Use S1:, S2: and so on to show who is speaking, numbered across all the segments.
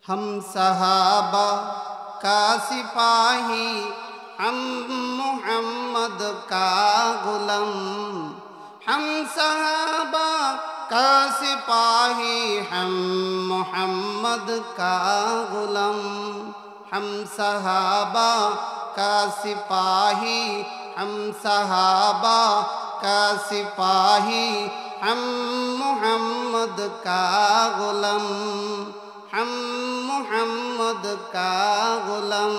S1: हम सहाबा का सिपाही हम मोहम्मद का गुलाम हम सहाबा का सिपाही हम मोहम्मद का गुलाम हम सहाबा का सिपाही हम सहाबा का सिपाही हम मोहम्मद का गुलाम हम मोहम्मद का गुलाम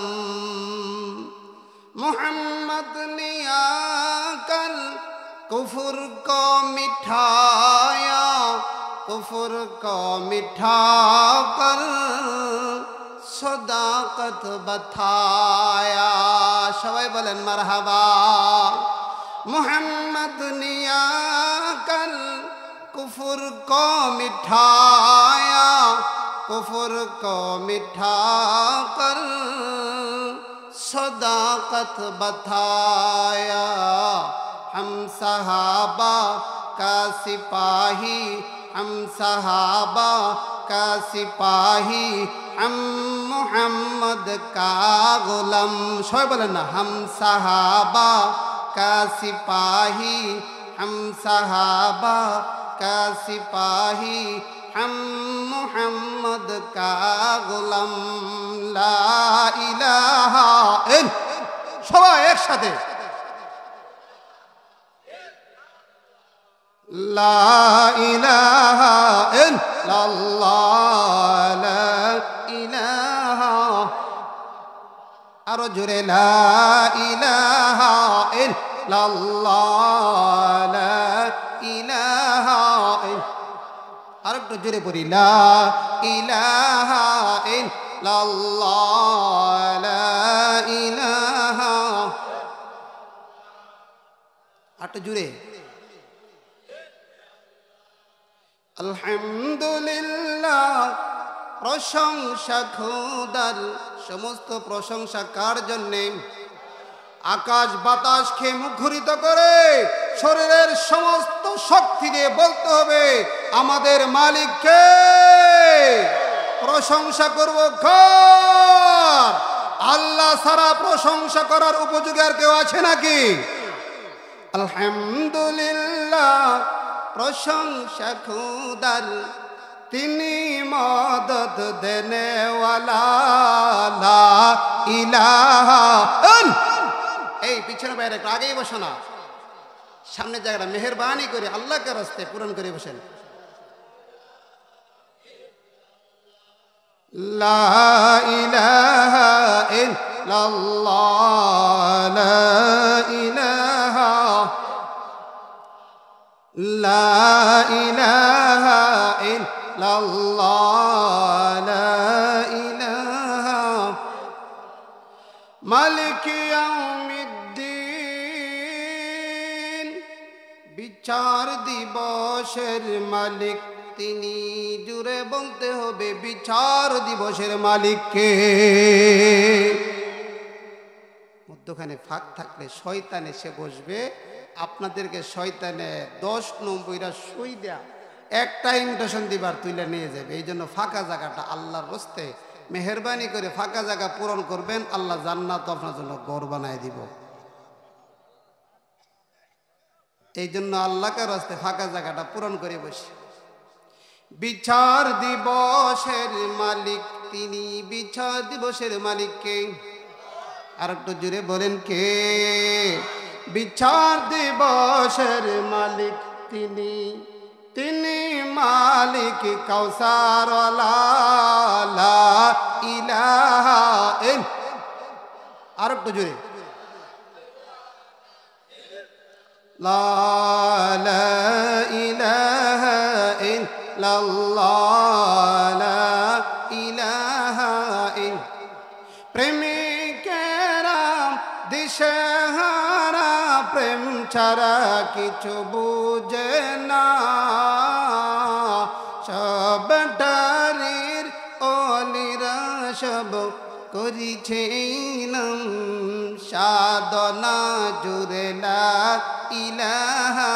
S1: मोहम्मद ने आकर कुफर को मिठाया कुफर को मिठा कर सदाकत बताया सबाई बोलें मरहबा मोहम्मद ने आकर कुफर को मिठाया कुफर को मिठा कर सदाकत बताया हम सहाबा का सिपाही हम सहाबा का सिपाही हम मोहम्मद का गुलाम सबाई बोलें ना हम सहाबा का सिपाही हम सहाबा का सिपाही हम मोहम्मद का गुलाम ला इलाहा इल्लल्लाह সবাই একসাথে লা ইলাহা ইল্লাল্লাহ লা ইলাহা আরো জোরে লা ইলাহা ইল্লাল্লাহ লা ইলাহা আরেকটু জোরে পড়ি লা ইলাহা ইল্লাল্লাহ লা ইলাহা আরেকটু জোরে আলহামদুলিল্লাহ প্রশংসা খোদার সমস্ত প্রশংসা কার জন্যে আকাশ বাতাসকে মুখরিত করে শরীরের সমস্ত শক্তি দিয়ে বলতে হবে আমাদের মালিককে প্রশংসা করব কার আল্লাহ ছাড়া প্রশংসা করার উপযোগী আর কেউ আছে নাকি আলহামদুলিল্লাহ প্রশংসা খোদার তিনি মদদ দেনে ওয়ালা লা ইলাহা এই পিছনে বাইরে একটু আগেই বসো না সামনের জায়গাটা মেহেরবানি করে আল্লাহকে রাস্তায় পূরণ করে বসেন লা ইলাহা ইল্লাল্লাহ লা ইলাহা লা ইলাহা ইল্লাল্লাহ লা ইলাহা মালিক ইয়াউমিদ্দিন বিচার দিবসের মালিক তিনি জুড়ে বলতে হবে বিচার দিবসের মালিককে মধ্যখানে ফাঁক থাকলে শয়তান এসে বসবে আপনাদেরকে শয়তানে 10 নম্বরটা সই দেয়া একটা ইনভিটেশন দিবার তুলে নিয়ে যাবে এই জন্য ফাঁকা জায়গাটা আল্লাহর রাস্তে মেহেরবানি করে ফাঁকা জায়গা পূরণ করবেন আল্লাহ জান্নাত আপনার জন্য ঘর বানায় দিব এই জন্য আল্লাহকে রাস্তে ফাঁকা জায়গাটা পূরণ করে বসে বিচার দিবসের মালিক তিনি বিচার দিবসের মালিককে আরেকটু জোরে বলেন কে বিচার দিবসের মালিক তিনি তিনি মালিক কাউসার লা ইলাহা আরেকটু জোরে লা ইলাহা ইল্লাল্লাহ লা ইলাহা প্রেমিকেরা দিশেহারা প্রেম ছাড়া কিছু বুঝে না সব ডারির অলিরা সব করিছেন সাধনা জুড়ে লা ইলাহা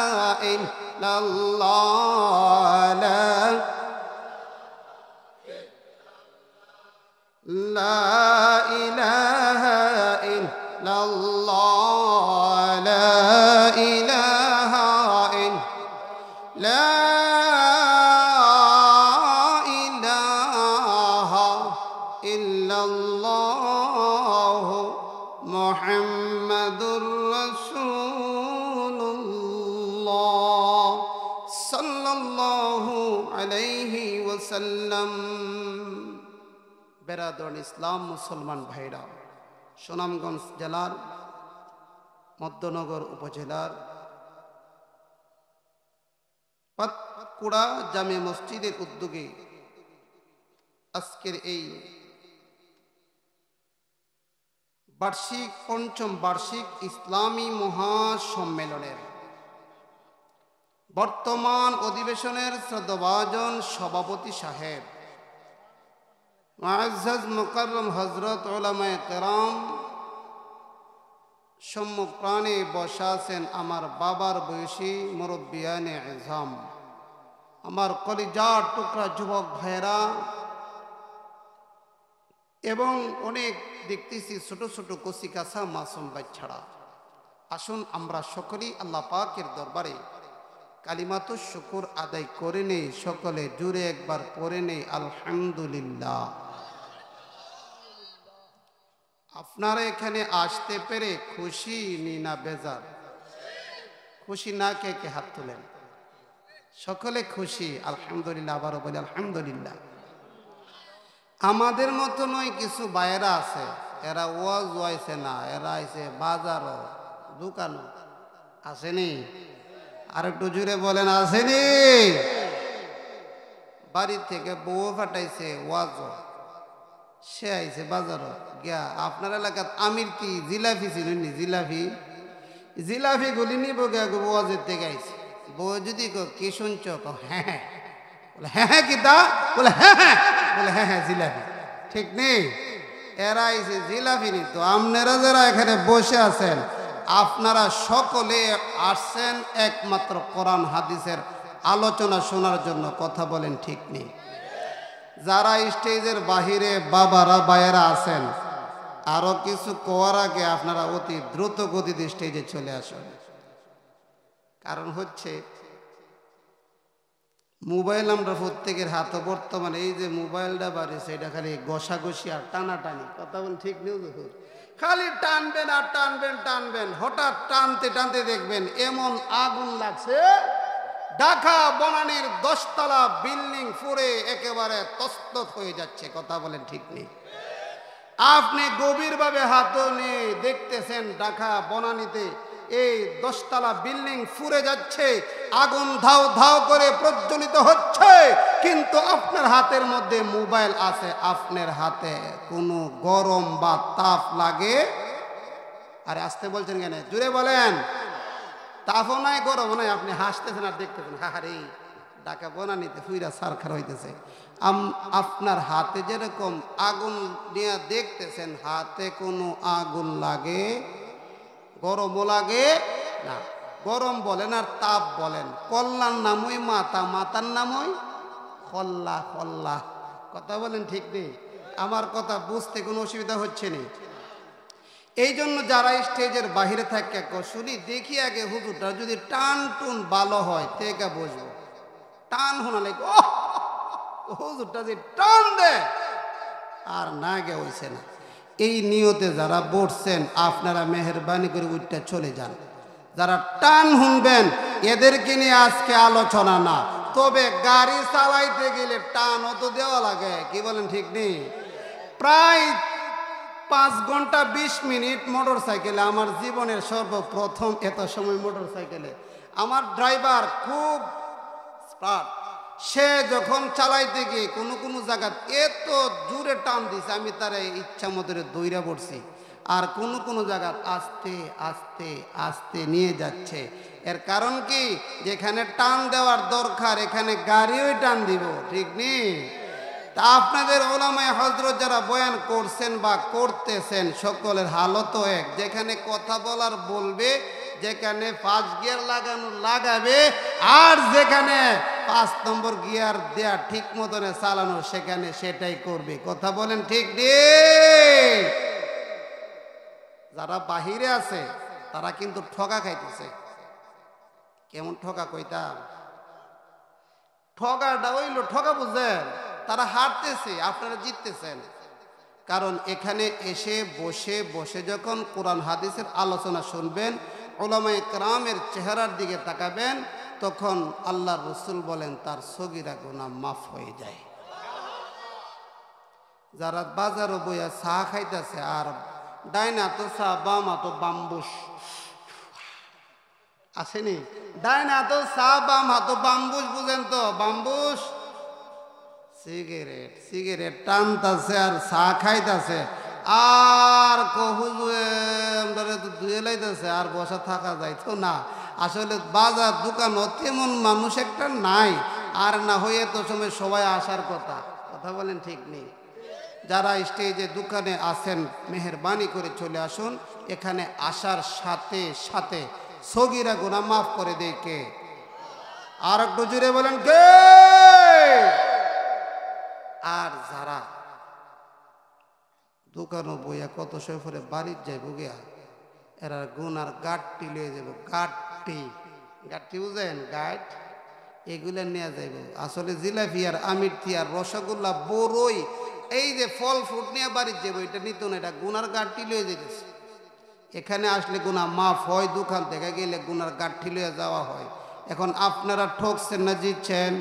S1: ইল্লাল্লাহ লা ইলাহা ইল্লাল্লাহ লা ইলাহা লা ইলাহা ইল্লাল্লাহ মুহাম্মাদুর রাসূলুল্লাহ সাল্লাল্লাহু আলাইহি ওয়াসাল্লাম। বেরাদরান ইসলাম, মুসলমান ভাইরা, সুনামগঞ্জ জেলার মধ্যনগর উপজেলার পাতকুড়া জামে মসজিদের উদ্যোগে আজকের এই পঞ্চম বার্ষিক ইসলামী মহাসম্মেলনের বর্তমান অধিবেশনের শ্রদ্ধাভাজন সভাপতি সাহেব মুআজ্জাজ মুকাররম হযরত উলামায়ে কেরাম, সম্মুখ প্রাণে বসা আছেন আমার বাবার বয়সী মুরব্বিয়ানে আযম, আমার কলিজার টুকরা যুবক ভাইরা, এবং অনেক দেখতেছি ছোট ছোট কচি কাঁচা মাসুম বাচ্চারা। আসুন আমরা সকলেই আল্লাহ পাকের দরবারে কালিমাতুশ শুকর আদায় করে নেই, সকলে জুড়ে একবার পড়ে নেই আলহামদুলিল্লাহ। আপনারা এখানে আসতে পেরে খুশি না বেজার? খুশি না? কে কে হাত তোলেন? সকলে খুশি আলহামদুলিল্লাহ। আবারও বলি আলহামদুলিল্লাহ। আমাদের মতো নয়, কিছু বাইরা আছে, এরা ওয়াজ ওয়াইছে না, এরা আইছে বাজারও দোকানও। আসেনি? আর একটু জুড়ে বলেন আসেনি? বাড়ি থেকে বউ ফাটাইছে ওয়াজও, সে আইছে বাজারও গিয়া। আপনার এলাকাত আমির কি জিলাপি ছিলেন? জিলাপি গুলি নিব গিয়া ওয়াজের থেকে আইছে। বউ যদি কি শুনছ? হ্যাঁ হ্যাঁ। বলে হ্যাঁ হ্যাঁ কি তা? বলে হ্যাঁ হ্যাঁ। বলে হ্যাঁ হ্যাঁ জিলাপি। ঠিক নেই? এরা আইছে জিলাপি নি। তো আপনারা যারা এখানে বসে আছেন, আপনারা সকলে আসছেন একমাত্র কোরআন হাদিসের আলোচনা শোনার জন্য। কথা বলেন ঠিক নেই? যারা স্টেজের বাহিরে বাবারা ভাইয়েরা আছেন, আরো কিছু কোয়ার আগে আপনারা অতি দ্রুত গতিতে স্টেজে চলে আসুন। কারণ হচ্ছে মোবাইল আমরা প্রত্যেকের হাতে বর্তমানে, এই যে মোবাইলটা বাড়িছে এটা খালি ঘষাঘষি আর টানাটানি। কথা বলেন ঠিক নেই? খালি টানবেন আর টানবেন। হঠাৎ টানতে টানতে দেখবেন এমন আগুন লাগছে, ঢাকা বনানীর 10 তলা বিল্ডিং পুড়ে একেবারে তছনছ হয়ে যাচ্ছে। কথা বলেন ঠিক নেই? আপনি গভীরভাবে হাত নিয়ে দেখতেছেন ঢাকা বনানীতে এই 10 তলা বিল্ডিং পুড়ে যাচ্ছে, আগুন ধাও ধাও করে প্রজ্বলিত হচ্ছে, কিন্তু আপনার হাতের মধ্যে মোবাইল আছে। আপনার হাতে কোনো গরম বা তাপ লাগে? আরে আসতে বলছেন কেন? জুড়ে বলেন। তাপও নাই, গরমও নাই, আপনি হাসতেছেন আর দেখতেছেন। হাহারে ঢাকা বনানীতে ফুইরা সারখার হইতেছে। আপনার হাতে যেরকম আগুন নিয়ে দেখতেছেন, হাতে কোনো আগুন লাগে? গরমও লাগে না। গরম বলেন আর তাপ বলেন, কল্যাণ নামই মাথা, মাথার নামই খল্লা। খল্লা। কথা বলেন ঠিক নেই? আমার কথা বুঝতে কোনো অসুবিধা হচ্ছে না? এই জন্য যারা স্টেজের বাহিরে থাকে শুনি, দেখি আগে হুজুরটা যদি টান টুন ভালো হয় তেকা বসবো। টান হোনা লাগে হুজুরটা যে টান দেয় আর না গে হইছে না। এই নিয়তে যারা বসছেন আপনারা মেহেরবানি করে উঠতে চলে যান। যারা টান শুনবেন এদেরকে নিয়ে আজকে আলোচনা না, তবে গাড়ি চালাইতে গেলে টানও তো দেওয়া লাগে। কি বলেন ঠিক নেই? প্রায় 5 ঘন্টা 20 মিনিট মোটর সাইকেলে, আমার জীবনের সর্বপ্রথম এত সময় মোটর সাইকেলে। আমার ড্রাইভার খুব স্মার্ট, সে যখন চালাইতে গিয়ে কোনো জায়গা এত জোরে টান দিছে, আমি তার ইচ্ছা মতো দৌড়া পড়ছি। আর কোনো জায়গা আস্তে আস্তে আস্তে নিয়ে যাচ্ছে। এর কারণ কি? যেখানে টান দেওয়ার দরকার এখানে গাড়িও টান দিব। ঠিক নেই? তা আপনাদের ওলামায়ে হযরত যারা বয়ান করছেন বা করতেছেন, সকলের হালতও এক। যেখানে কথা বলার বলবে, যেখানে 5 গিয়ার লাগানো লাগাবে, আর যেখানে 5 নম্বর গিয়ার দেয়া ঠিক মতনে চালানো সেখানে সেটাই করবে। কথা বলেন ঠিক নেই? যারা বাহিরে আছে তারা কিন্তু ঠকা খাইতেছে। কেমন ঠকা কইতাম? ঠগাটা হইল ঠকা, বুঝলেন? তারা হারতেছে, আপনারা জিততেছেন। কারণ এখানে এসে বসে বসে যখন কোরআন হাদিসের আলোচনা শুনবেন, উলামায়ে কেরামের চেহারার দিকে তাকাবেন, তখন আল্লাহর রাসূল বলেন তার সগীরা গুনাহ মাফ হয়ে যায়। যারা বাজারও বইয়া চা খাইতেছে আর ডাইনা তো চা বাম তো বাম্বুস আসেনি, ডাইনা তো চা বাম হাতো বাম্বুস, বুঝেন তো? বাম্বুস সিগারেট সিগারেট টানতাছে আর চা খাইতাছে আর ধুয়ে লাইতেছে আর বসা থাকা যাইতো না। আসলে বাজার দোকানও তেমন মানুষ একটা নাই, আর না হয়ে তো সময় সবাই আসার কথা। কথা বলেন ঠিক নেই? যারা স্টেজে দোকানে আছেন মেহেরবানি করে চলে আসুন। এখানে আসার সাথে সাথে সগীরা গুনাহ মাফ করে দেয় কে? আর একটু জুড়ে বলেন কে? আর যারা দোকানও বইয়া কত সফরে বাড়ির যাইব গিয়া, এরা গুনার গাঁটটি লিয়ে যাব। গাঁটটি গাঁটটি বুঝেন? গাঁট এগুলা নিয়ে যাইব। আসলে জিলাপি আর আমিরতি আর রসগোল্লা বড়ই এই যে ফল ফ্রুট নিয়ে বাড়ির যাবো, এটা নিত না, এটা গুনার গাঁটটি লিয়ে যেতেছে। এখানে আসলে গুনাহ মাফ হয়, দোকান থেকে গেলে গুনার গাঁটটি লিয়ে যাওয়া হয়। এখন আপনারা ঠকছেন না জিতছেন?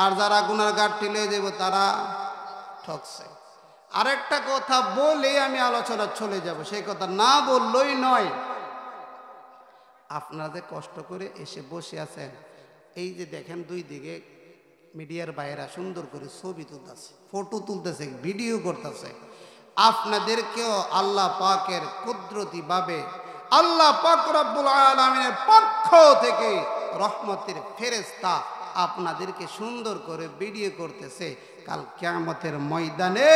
S1: আর যারা গুনার গাঁটটি লিয়ে যাব তারা ঠকছে। আরেকটা কথা বলে আমি আলোচনা চলে যাব, সেই কথা না বললেই নয়। আপনারা যে কষ্ট করে এসে বসে আছেন, এই যে দেখেন দুই দিকে মিডিয়ার বাইরা সুন্দর করে ছবি তুলতেছে, ফটো তুলতেছে, ভিডিও করতেছে। আপনাদেরকেও আল্লাহ পাকের কুদরতি ভাবে আল্লাহ পাক রব্বুল আলামিনের পক্ষ থেকে রহমতের ফেরেশতা আপনাদেরকে সুন্দর করে ভিডিও করতেছে। কাল কিয়ামতের ময়দানে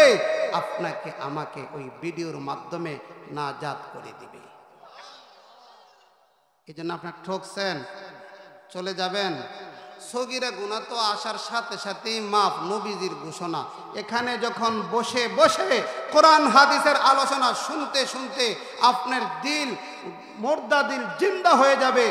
S1: আপনাকে আমাকে ওই ভিডিওর মাধ্যমে নাজাত করে দিবে। এই জন্য আপনার ঠকছেন, চলে যাবেন। সগীরা গুনাহ তো আসার সাথে সাথেই মাফ, নবীজির ঘোষণা। এখানে যখন বসে বসে কোরআন হাদিসের আলোচনা শুনতে শুনতে আপনার দিল, মুর্দা দিল জিন্দা হয়ে যাবে।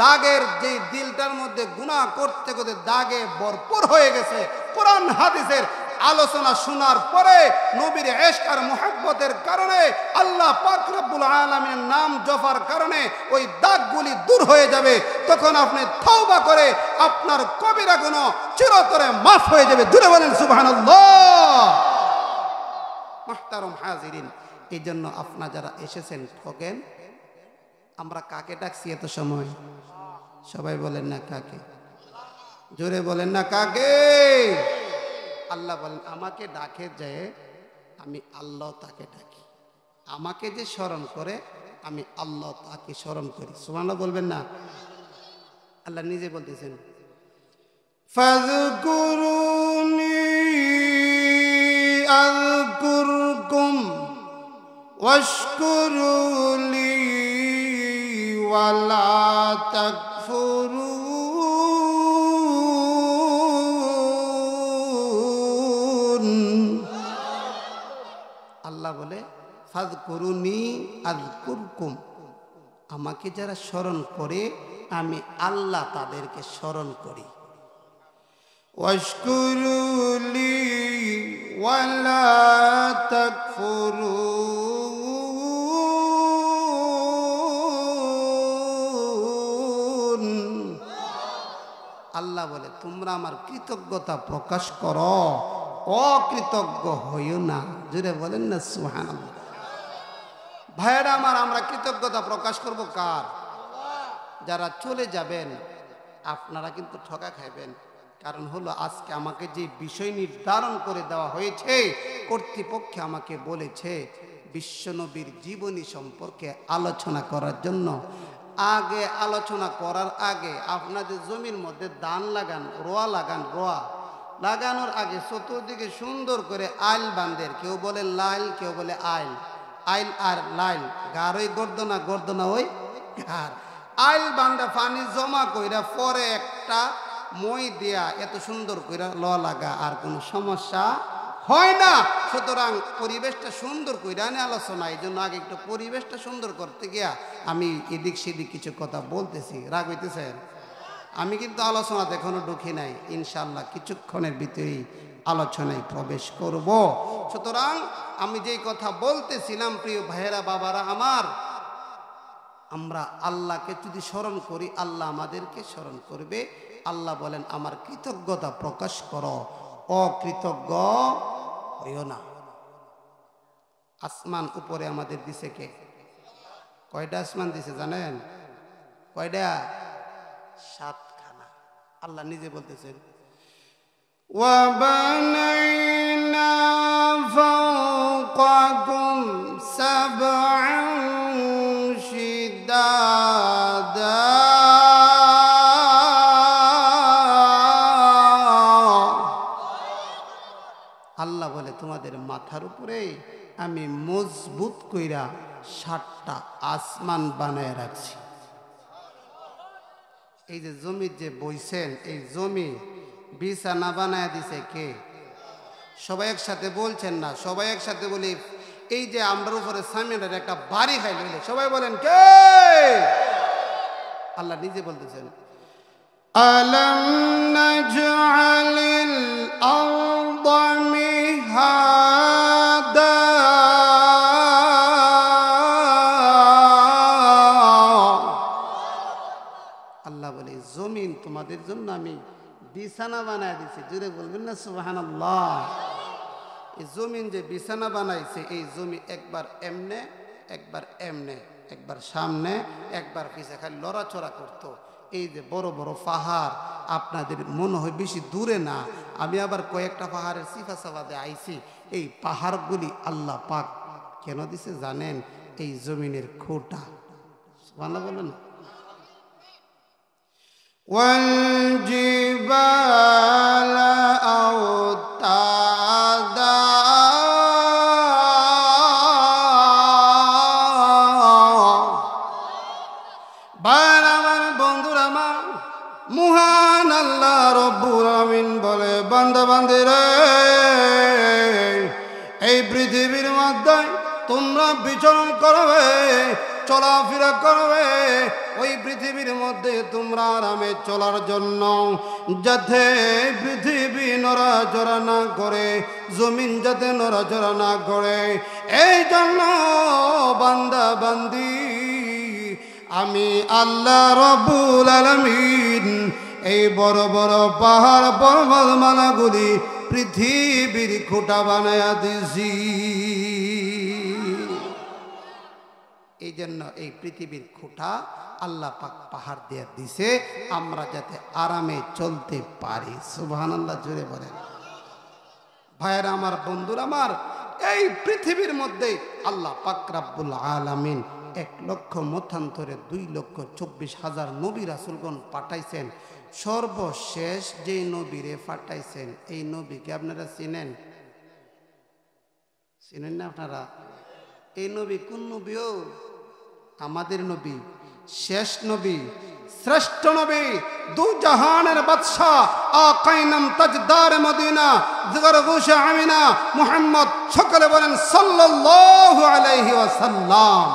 S1: দাগের যে দিলটার মধ্যে গুনাহ করতে করতে দাগে ভরপুর হয়ে গেছে, কোরআন হাদিসের আলোচনা শোনার পরে নবীর ইশক আর মুহাব্বতের কারণে, আল্লাহ পাক রব্বুল আলামিনের নাম জপার কারণে ওই দাগগুলি দূর হয়ে যাবে। তখন আপনি তওবা করে আপনার কবিরা গুনাহ চিরতরে মাফ হয়ে যাবে। জোরে বলেন সুবহানাল্লাহ। মুহতারাম হাজিরিন, এই জন্য আপনারা যারা এসেছেন ঠকেন। আমরা কাকে ডাকছি এত সময়? সবাই বলেন না কাকে? জোরে বলেন না কাকে? আল্লাহ বলেন আমাকে ডাকে যে আমি আল্লাহ তাকে ডাকি। আমাকে যে স্মরণ করে আমি আল্লাহ তাকে স্মরণ করি। সুবহানাল্লাহ বলবেন না? আল্লাহ নিজে বলতেছেন ফাযকুরুনি আযকুরকুম ওয়াশকুরুলি ওয়ালা তাকফুরুন। আল্লাহ বলে ফাযকুরুনি আযকুরকুম, আমাকে যারা স্মরণ করে আমি আল্লাহ তাদেরকে স্মরণ করি। ওয়াশকুরুলি ওয়ালা তাকফুরুন। আল্লাহ বলে তোমরা আমার কৃতজ্ঞতা প্রকাশ করো, অকৃতজ্ঞ হইও না। জোরে বলেন না সুবহানাল্লাহ। ভাইয়েরা আমার, আমরা কৃতজ্ঞতা প্রকাশ করব কার? যারা চলে যাবেন আপনারা কিন্তু ঠকা খাইবেন। কারণ হলো আজকে আমাকে যে বিষয় নির্ধারণ করে দেওয়া হয়েছে, কর্তৃপক্ষ আমাকে বলেছে বিশ্বনবীর জীবনী সম্পর্কে আলোচনা করার জন্য। আগে আলোচনা করার আগে আপনাদের জমির মধ্যে ধান লাগান, রোয়া লাগান, রোয়া লাগানোর আগে চতুর্দিকে সুন্দর করে আইল বাঁধেন। কেউ বলে লাইল, কেউ বলে আইল। আইল আর লাইল, গার ওই গর্দনা, গর্দনা ওই গার। আইল বান্ধা পানি জমা কইরা পরে একটা মই দিয়া এত সুন্দর করে ল লাগা আর কোনো সমস্যা হয় না। সুতরাং পরিবেশটা সুন্দর কইরা নিয়ে আলোচনা, এই জন্য আগে একটু পরিবেশটা সুন্দর করতে গিয়া আমি এদিক সেদিক কিছু কথা বলতেছি, রাগ হইতেছেন? আমি কিন্তু আলোচনাতে এখনো ঢুকি নাই, ইনশাআল্লাহ কিছুক্ষণের ভিতরেই আলোচনায় প্রবেশ করব। সুতরাং আমি যেই কথা বলতেছিলাম, প্রিয় ভাইয়েরা বাবারা আমার, আমরা আল্লাহকে যদি স্মরণ করি আল্লাহ আমাদেরকে স্মরণ করবে। আল্লাহ বলেন আমার কৃতজ্ঞতা প্রকাশ করো, অকৃতজ্ঞ হইও না। আসমান উপরে আমাদের দিছে কে? কয়টা আসমান দিছে জানেন? কয়টা? 7খানা। আল্লাহ নিজে বলতেছেন وَبَنَيْنَا فَوْقَكُمْ سَبْعًا شِدَادًا। আল্লাহ বলে তোমাদের মাথার উপরে আমি মজবুত কইরা 7টা আসমান বানায় রাখছি। এই যে জমি যে বইছেন, এই জমি বিছানা বানায় দিছে কে? সবাই একসাথে বলছেন না? সবাই একসাথে বলি, এই যে আমরা উপরে সামিনের একটা বাড়ি খাই লইলে সবাই বলেন কে? আল্লাহ নিজে বলতেছেন আলাম নাজআলিল আরদা মিহাদা। আল্লাহ বলে জমিন তোমাদের জন্য আমি বিছানা বানায় দিছি। জুড়ে বলবেন না সুবহানাল্লাহ? এই জমিন যে বিছানা বানাইছে, এই জমি একবার এমনে একবার এমনে, একবার সামনে একবার পিছে, খালি লড়াচড়া করতো। এই যে বড় বড় পাহাড়, আপনাদের মনে হয় বেশি দূরে না, আমি আবার কয়েকটা পাহাড়ের সিফা সাফাতে আইছি। এই পাহাড়গুলি আল্লাহ পাক কেন দিছে জানেন? এই জমিনের খোটা। সুবহানাল্লাহ বলেন। والجبال أوتادا আমার বন্ধুরা আমার, মহান আল্লাহ রব্বুল আমিন বলে বান্দা বান্দিরা, এই পৃথিবীর মধ্যে তোমরা বিচরণ করবে, চলাফেরা করবে। ওই পৃথিবীর মধ্যে তোমরা আরামে চলার জন্য, যাতে পৃথিবী নড়াচড়া না করে, জমিন যাতে নড়াচড়া না করে, এই জন্য বান্দা বান্দি আমি আল্লাহ রব্বুল আলামিন এই বড় বড় পাহাড় পর্বতমালাগুলি পৃথিবীর খুঁটা বানায়া দিছি। এই জন্য এই পৃথিবীর খুঁটা আল্লাহ পাক পাহাড় দিয়ে দিছে, আমরা যাতে আরামে চলতে পারি। সুবহানাল্লাহ জোরে বলেন। ভাইয়েরা আমার, বন্ধুরা আমার, এই পৃথিবীর মধ্যে আল্লাহ পাক রব্বুল আলামিন 1,00,000 মতান্তরে 2,24,000 নবী রাসূলগণ পাঠাইছেন। সর্বশেষ যে নবীরে পাঠাইছেন, এই নবীকে আপনারা চিনেন? চিনেন না আপনারা? এই নবী কোন নবীও? আমাদের নবী, শেষ নবী, শ্রেষ্ঠ নবী, দু জাহানের বাদশাহ, আকাইনাম তাজদার মদিনা, জিগর গোশে আমিনা, মুহাম্মদ। সকলে বলেন সাল্লাল্লাহু আলাইহি ওয়াসাল্লাম।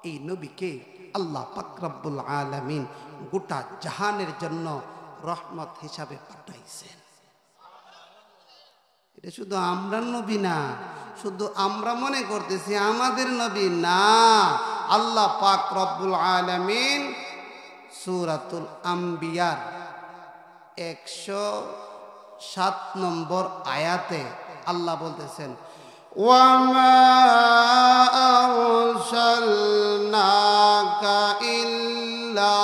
S1: এই নবীকে আল্লাহ পাক রব্বুল আলামিন গোটা জাহানের জন্য রহমত হিসাবে পাঠাইছেন। এটা শুধু আমরা নবী না, শুধু আমরা মনে করতেছি আমাদের নবী না। আল্লাহ পাক রব্বুল আলামিন সূরাতুল আম্বিয়ার 107 নম্বর আয়াতে আল্লাহ বলতেছেন ওয়ামা আরসালনাকা ইল্লা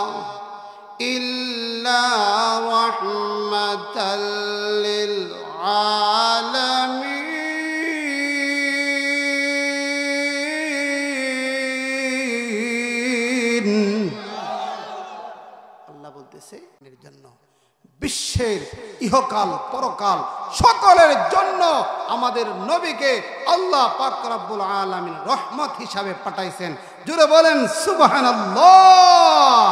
S1: রাহমাতাল লিল আলামিন। আল্লাহ বলতেছে এর জন্য, বিশ্বের ইহকাল পরকাল সকলের জন্য আমাদের নবীকে আল্লাহ পাক রব্বুল আলামিন রহমত হিসাবে পাঠাইছেন। জুড়ে বলেন সুবহানাল্লাহ।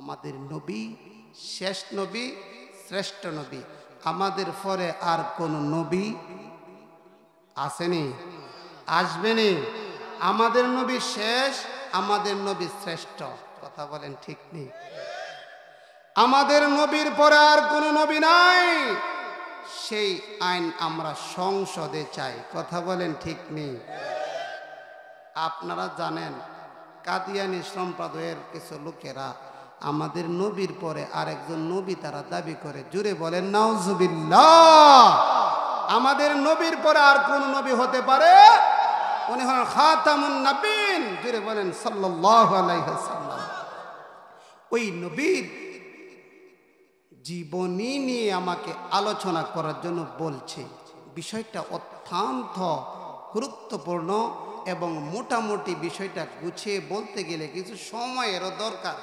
S1: আমাদের নবী শেষ নবী, শ্রেষ্ঠ নবী। আমাদের পরে আর কোন নবী আসেনি, আসবেনি। আমাদের নবী শেষ, আমাদের নবী শ্রেষ্ঠ। কথা বলেন ঠিক নেই? আমাদের নবীর পরে আর কোন নবী নাই, সেই আইন আমরা সংসদে চাই। কথা বলেন ঠিক নেই? আপনারা জানেন কাদিয়ানী সম্প্রদায়ের কিছু লোকেরা আমাদের নবীর পরে আরেকজন নবী তারা দাবি করে। জুড়ে বলেন নাউজুবিল্লাহ। আমাদের নবীর পরে আর কোন নবী হতে পারে? উনি হলেন খাতামুন নবীন। জুড়ে বলেন সাল্লাল্লাহু আলাইহি ওয়াসাল্লাম। ওই নবীর জীবনী নিয়ে আমাকে আলোচনা করার জন্য বলছে। বিষয়টা অত্যন্ত গুরুত্বপূর্ণ এবং মোটামুটি বিষয়টা গুছিয়ে বলতে গেলে কিছু সময়েরও দরকার।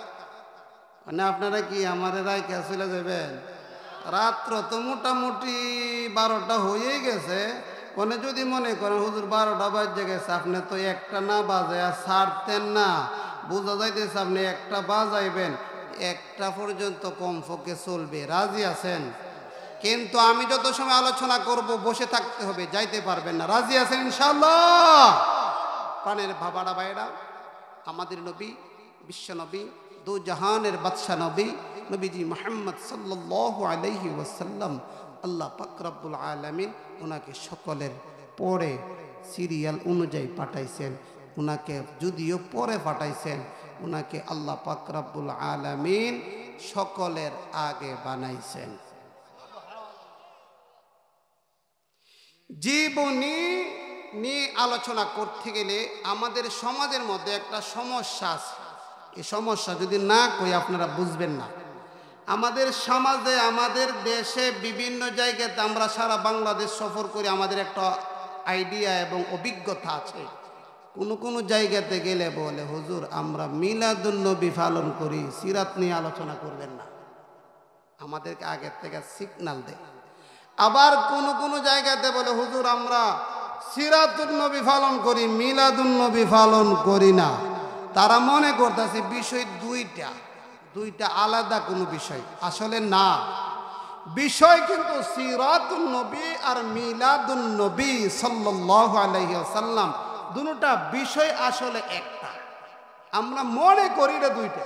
S1: মানে আপনারা কি আমার রায়কে চলে যাবেন? রাত্র তো মোটামুটি 12টা হয়েই গেছে। মানে যদি মনে করেন হুজুর 12টা বাজে গেছে, আপনি তো একটা না বাজায় ছাড়তেন না। বোঝা যাইতেছে আপনি একটা বাজাইবেন, একটা পর্যন্ত কমপক্ষে চলবে। রাজি আছেন? কিন্তু আমি যত সময় আলোচনা করব বসে থাকতে হবে, যাইতে পারবেন না। রাজি আছেন ইনশাআল্লাহ? প্রাণের বাবারা ভাইরা, আমাদের নবী বিশ্ব নবী, দু জাহানের বাদশা নবী, নবীজি মুহাম্মদ সাল্লাল্লাহু আলাইহি ওয়াসাল্লাম, আল্লাহ পাক রব্বুল আলামিন ওনাকে সকলের পরে সিরিয়াল অনুযায়ী পাঠাইছেন। ওনাকে যদিও পরে পাঠাইছেন, ওনাকে আল্লাহ পাক রব্বুল আলামিন সকলের আগে বানাইছেন। জীবনী নিয়ে আলোচনা করতে গেলে আমাদের সমাজের মধ্যে একটা সমস্যা আছে। এই সমস্যা যদি না কই আপনারা বুঝবেন না। আমাদের সমাজে, আমাদের দেশে বিভিন্ন জায়গাতে আমরা সারা বাংলাদেশ সফর করি, আমাদের একটা আইডিয়া এবং অভিজ্ঞতা আছে। কোন জায়গাতে গেলে বলে হুজুর আমরা মিলাদুন নবী পালন করি, সিরাত নিয়ে আলোচনা করবেন না। আমাদেরকে আগের থেকে সিগন্যাল দেয়। আবার কোন জায়গাতে বলে হুজুর আমরা সিরাতুন নবী পালন করি, মিলাদুন নবী পালন করি না। তারা মনে করতেছে বিষয় দুইটা আলাদা কোনো বিষয়। আসলে না, বিষয় কিন্তু সিরাতুন নবী আর মিলাদুন নবী সাল্লাল্লাহু আলাইহি ওয়াসাল্লাম, দুটোটা বিষয় আসলে একটা। আমরা মনে করি না দুইটা।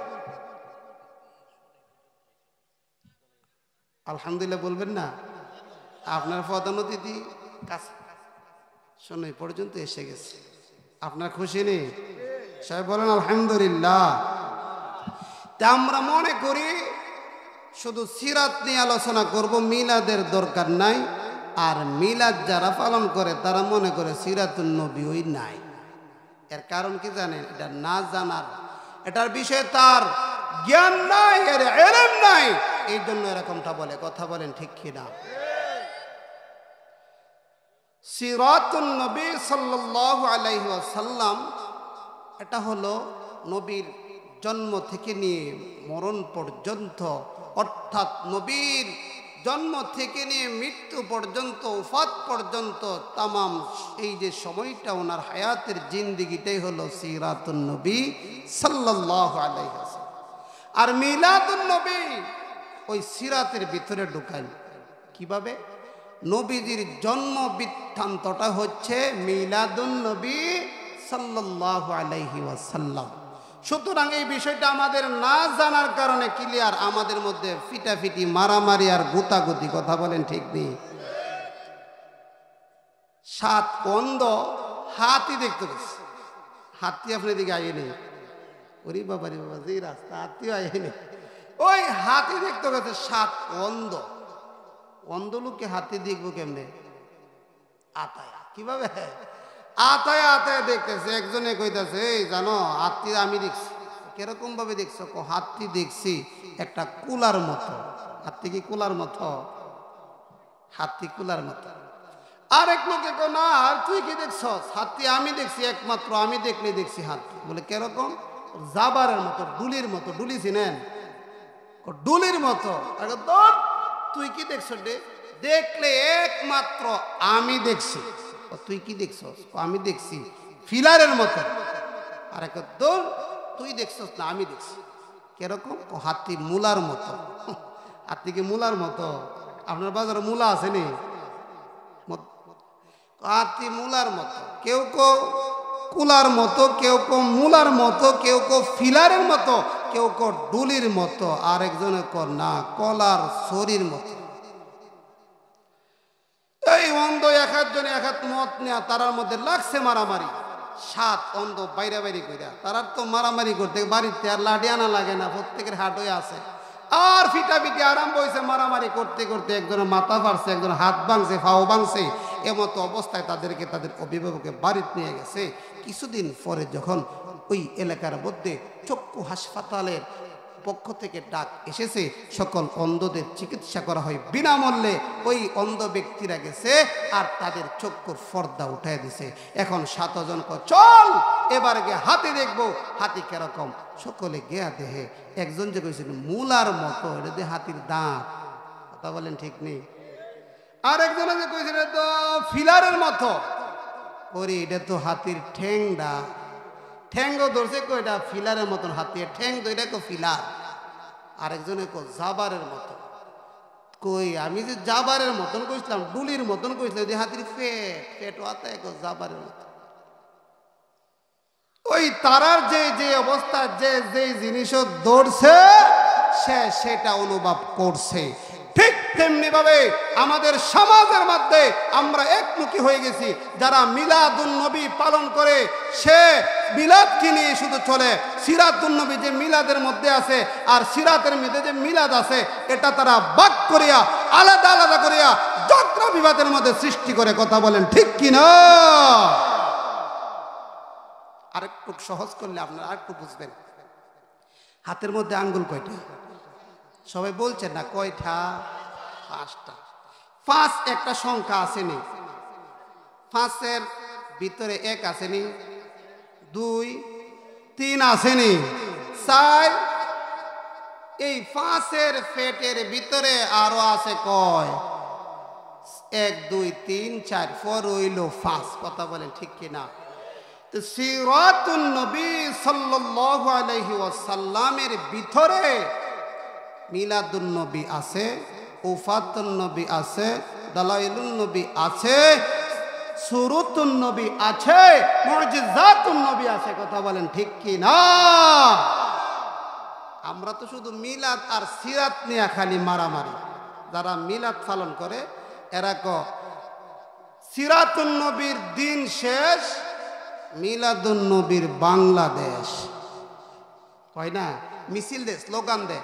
S1: আলহামদুলিল্লাহ বলবেন না? আপনার প্রধান অতিথি শোনো পর্যন্ত এসে গেছে, আপনার খুশি নেই? সবাই বলেন আলহামদুলিল্লাহ। তা আমরা মনে করি শুধু সিরাত নিয়ে আলোচনা করব, মিলাদের দরকার নাই। আর মিলাদ যারা পালন করে তারা মনে করে সিরাতুন নবী ওই নাই। এর কারণ কি জানেন? এটা না জানার, এটার বিষয়ে তার জ্ঞান নাই, এর ইলম নাই, এই জন্য এরকমটা বলে। কথা বলেন ঠিক কিনা? সিরাতুন নবী সাল্লাল্লাহু আলাইহি ওয়াসাল্লাম এটা হলো নবীর জন্ম থেকে নিয়ে মরণ পর্যন্ত, অর্থাৎ নবীর জন্ম থেকে নিয়ে মৃত্যু পর্যন্ত, ওফাত পর্যন্ত তামাম এই যে সময়টা ওনার হায়াতের জিন্দেগিটাই হলো সিরাতুন নবী সাল্লাল্লাহু আলাইহি ওয়াসাল্লাম। আর মিলাদুন নবী ওই সিরাতের ভিতরে ঢুকাই। কিভাবে? নবীজির জন্ম বৃত্তান্তটা হচ্ছে মিলাদুন নবী সাল্লাল্লাহু আলাইহি ওয়াসাল্লাম। সুতরাং এই বিষয়টা আমাদের না জানার কারণে ক্লিয়ার আমাদের মধ্যে ফিটাফিটি, মারামারি আর গুতাগুতি। কথা বলেন ঠিক নেই? 7 অন্ধ হাতি দেখতে গেছে। হাতি আপনার দিকে আইনি? ওরে বাবা রে বাবা, যে রাস্তা হাতিও আইনি। ওই হাতি দেখতে গেছে 7 অন্ধ। অন্ধ লোককে হাতি দেখবো কেমনে? আতায়া। কিভাবে? আতায়া দেখতেছে। একজনে কইতাছে এই জানো হাতি আমি দেখছি। কিরকম ভাবে দেখছো? হাতি দেখছি একটা কুলার মতো। হাতি কি কুলার মতো? হাতি কুলার মতো। আরেক লোকে কো না তুই কি দেখছস? হাতি আমি দেখছি, একমাত্র আমি দেখছি হাতি। বলে কিরকম? জাবারের মতো, ডুলির মতো। ডুলি চিনেন? ডুলির মতো। তুই কি দেখছ? দেখলে একমাত্র আমি দেখছি। তুই কি দেখছস? আমি দেখছি ফিলারের মতো। আর তুই দেখছস? না আমি দেখছি। কিরকম? হাতি মূলার মতো। হাতি কি মূলার মতো? আপনার বাজারে মূলা আসেনি? হাতি মূলার মতো, কেউ কেউ কুলার মতো, কেউ কেউ মূলার মতো, কেউ কেউ ফিলারের মতো, কেউ কেউ ডুলির মতো, আর একজনে না কলার শরীর মতো। এই অন্ধ এক একজনে এক এক মত নেয়া, তারার মধ্যে লাগছে মারামারি। 7 অন্ধ বাইরে বাইরে কইরা তারার তো মারামারি করতে বাড়িতে আর লাঠি আনা লাগে না, প্রত্যেকের হাট হয়ে আছে। আর ফিটাফিটি আরম্ভ হয়েছে, মারামারি করতে করতে একজনের মাথা ফাড়ছে, একজন হাত ভাঙছে, ফাও ভাঙছে। এমতো অবস্থায় তাদেরকে তাদের অভিভাবকের বাড়িতে নিয়ে গেছে। কিছুদিন পরে যখন ওই এলাকার মধ্যে চক্ষু হাসপাতালের পক্ষ থেকে ডাক এসেছে, সকল অন্ধদের চিকিৎসা করা হয় বিনামূল্যে। ওই অন্ধ ব্যক্তিরা গেছে আর তাদের চক্ষুর পর্দা উঠাই দিছে। এখন 7 জন চল এবার গিয়ে হাতি দেখবো, হাতি কিরকম। সকলে গিয়া দেহে একজন যে কইছিল মূলার মতো, এটা দিয়ে হাতির দাঁত। কথা বলেন ঠিক নেই? আর একজন যে কইছিল তো ফিলারের মতো, ওরে এটা তো হাতির ঠ্যাংডা। ঠ্যাঙ্গও ধরছে কইটা ফিলারের মতন, হাতির ঠ্যাং তো এটা কো ফিলার। আরেকজনে কো জাবারের মতো। কই আমি যে জাবারের মতন কইছিলাম, ডুলির মতন কইছিলাম, যে হাতির পেট হাতে কো জাবারের মতো। ওই তারার যে যে অবস্থা, যে যে জিনিসও ধরছে সে সেটা অনুভব করছে। ঠিক তেমনি ভাবে আমাদের সমাজের মধ্যে আমরা একমুখী হয়ে গেছি। যারা মিলাদুন নবী পালন করে সে মিলাদকে নিয়ে শুধু চলে। সিরাতুন নবী যে মিলাদের মধ্যে আছে আর সিরাতের মধ্যে যে মিলাদ আছে, এটা তারা ভাগ করিয়া আলাদা আলাদা করিয়া যত্র বিবাদের মধ্যে সৃষ্টি করে। কথা বলেন ঠিক কিনা? আরেকটু সহজ করলে আপনারা আরেকটু বুঝবেন। হাতের মধ্যে আঙ্গুল কয়টা? সবাই বলছেন না কয়টা? 5টা। 5 একটা সংখ্যা আসেনি? 5-এর ভিতরে 1 আসেনি? 2, 3 আসেনি? 4। এই 5-এর পেটের ভিতরে আরো আছে কয়? 1, 2, 3, 4, 4 হইল 5। কথা বলেন ঠিক কিনা? তো সিরাতুন নবী সাল্লাল্লাহু আলাইহি ওয়াসাল্লামের ভিতরে মিলাদুন নবী আছে, উফাতুন নবী আছে, দালাইলুন নবী আছে, সুরুতুন নবী আছে, মুজিজাতুন নবী আছে। কথা বলেন ঠিক কি না? আমরা তো শুধু মিলাদ আর সিরাত নিয়ে খালি মারামারি। যারা মিলাদ পালন করে এরা সিরাতুন নবীর দিন শেষ, মিলাদুন নবীর বাংলাদেশ হয় না, মিছিল দে, স্লোগান দে,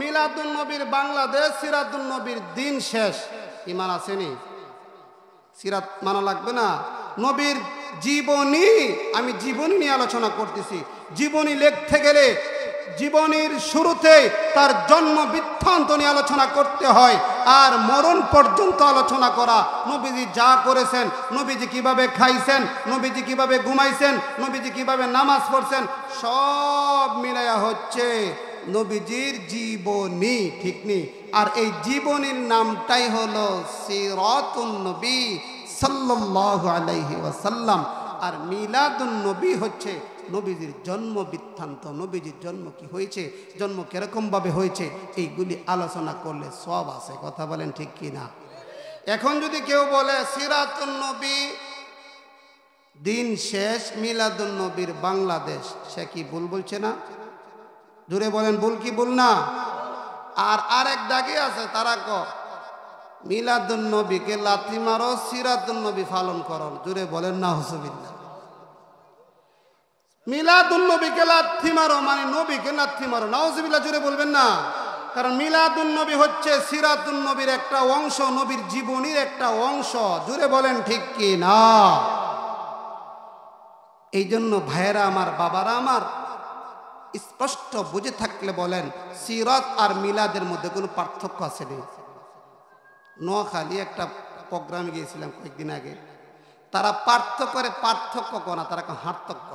S1: মিলাদুন নবীর বাংলাদেশ, সিরাতুন নবীর দিন শেষ। ইমান আসেনি? সিরাত মানা লাগবে না? নবীর জীবনী, আমি জীবনী নিয়ে আলোচনা করতেছি। জীবনী লিখতে গেলে জীবনীর শুরুতে তার জন্ম বৃত্তান্ত নিয়ে আলোচনা করতে হয়, আর মরণ পর্যন্ত আলোচনা করা। নবীজি যা করেছেন, নবীজি কিভাবে খাইছেন, নবীজি কিভাবে ঘুমাইছেন, নবীজি কিভাবে নামাজ পড়ছেন, সব মিলায়া হচ্ছে নবীজির জীবনী। ঠিক নি? আর এই জীবনীর নামটাই হলো সিরাতুন নবী সাল্লাল্লাহু আলাইহি ওয়াসাল্লাম। আর মিলাদুন নবী হচ্ছে নবীজির জন্ম বৃত্তান্ত, নবীজির জন্ম কি হয়েছে, জন্ম কিরকম ভাবে হয়েছে, এইগুলি আলোচনা করলে সব আছে। কথা বলেন ঠিক কি না? এখন যদি কেউ বলে সিরাতুন নবী দিন শেষ, মিলাদুন নবীর বাংলাদেশ, সে কি ভুল বলছে না? জুড়ে বলেন ভুল কি ভুল না? আর আরেক দাগে আছে, তারা মিলাদুন নবীকে লাথি মারো, সিরাতুন নবী পালন করো। জুড়ে বলেন না হুজুবিল্লাহ। মিলাদুন নবীকে লাথি মারো মানে নবীকে লাথি মারো, নাউজুবিল্লাহ। জুড়ে বলবেন না? কারণ মিলাদুন নবী হচ্ছে সিরাতুন নবীর একটা অংশ, নবীর জীবনীর একটা অংশ। জুড়ে বলেন ঠিক কি না? এই জন্য ভাইয়েরা আমার, বাবারা আমার, স্পষ্ট বুঝে থাকলে বলেন সিরাত আর মিলাদের মধ্যে কোনো পার্থক্য আছে না? নোয়াখালী একটা প্রোগ্রামে গিয়েছিলাম কয়েকদিন আগে, তারা পার্থক্য কোনা, তারা হার্থক্য।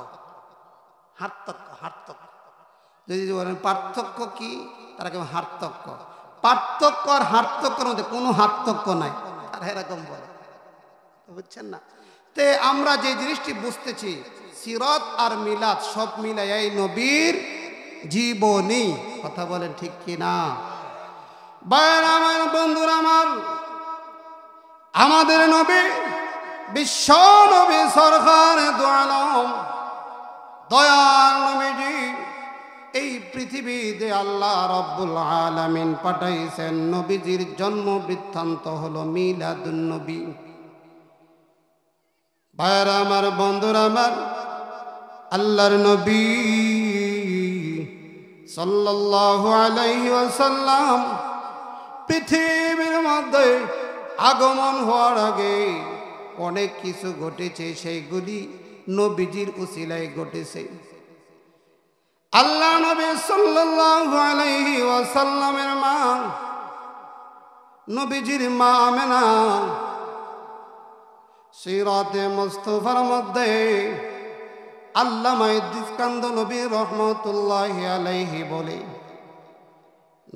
S1: যদি বলেন পার্থক্য কি, তারা কেমন হার্থক্য। পার্থক্য আর হার্থক্যের মধ্যে কোনো হার্থক্য নাই, তারা এরকম বলে। বুঝছেন না? তে আমরা যে জিনিসটি বুঝতেছি, সিরাত আর মিলাদ সব মিলাই এই নবীর জীবনী। কথা বলেন ঠিক কি না? ভাইয়ের আমার, বন্ধুরা আমার, আমাদের নবী বিশ্ব নবী সরকার দু আলম দয়াল নবীজি এই পৃথিবীতে আল্লাহ রাব্বুল আলামিন পাঠাইছেন। নবীজির জন্ম বৃত্তান্ত হলো মিলাদুন নবী। ভাইয়েরা আমার, বন্ধুরা আমার, আল্লাহর নবী সাল্লাল্লাহু আলাইহি ওয়াসাল্লাম পৃথিবীর মধ্যে আগমন হওয়ার আগে অনেক কিছু ঘটেছে, সেইগুলি নবীজির উসিলায় ঘটেছে। আল্লাহ নবী সাল্লাল্লাহু আলাইহি ওয়াসাল্লামের মা, নবীজির মা আমেনা, সিরাতে মুস্তাফার মধ্যে আল্লামা ইদ্রিস কান্দনবী রহমাতুল্লাহি আলাইহি বলে,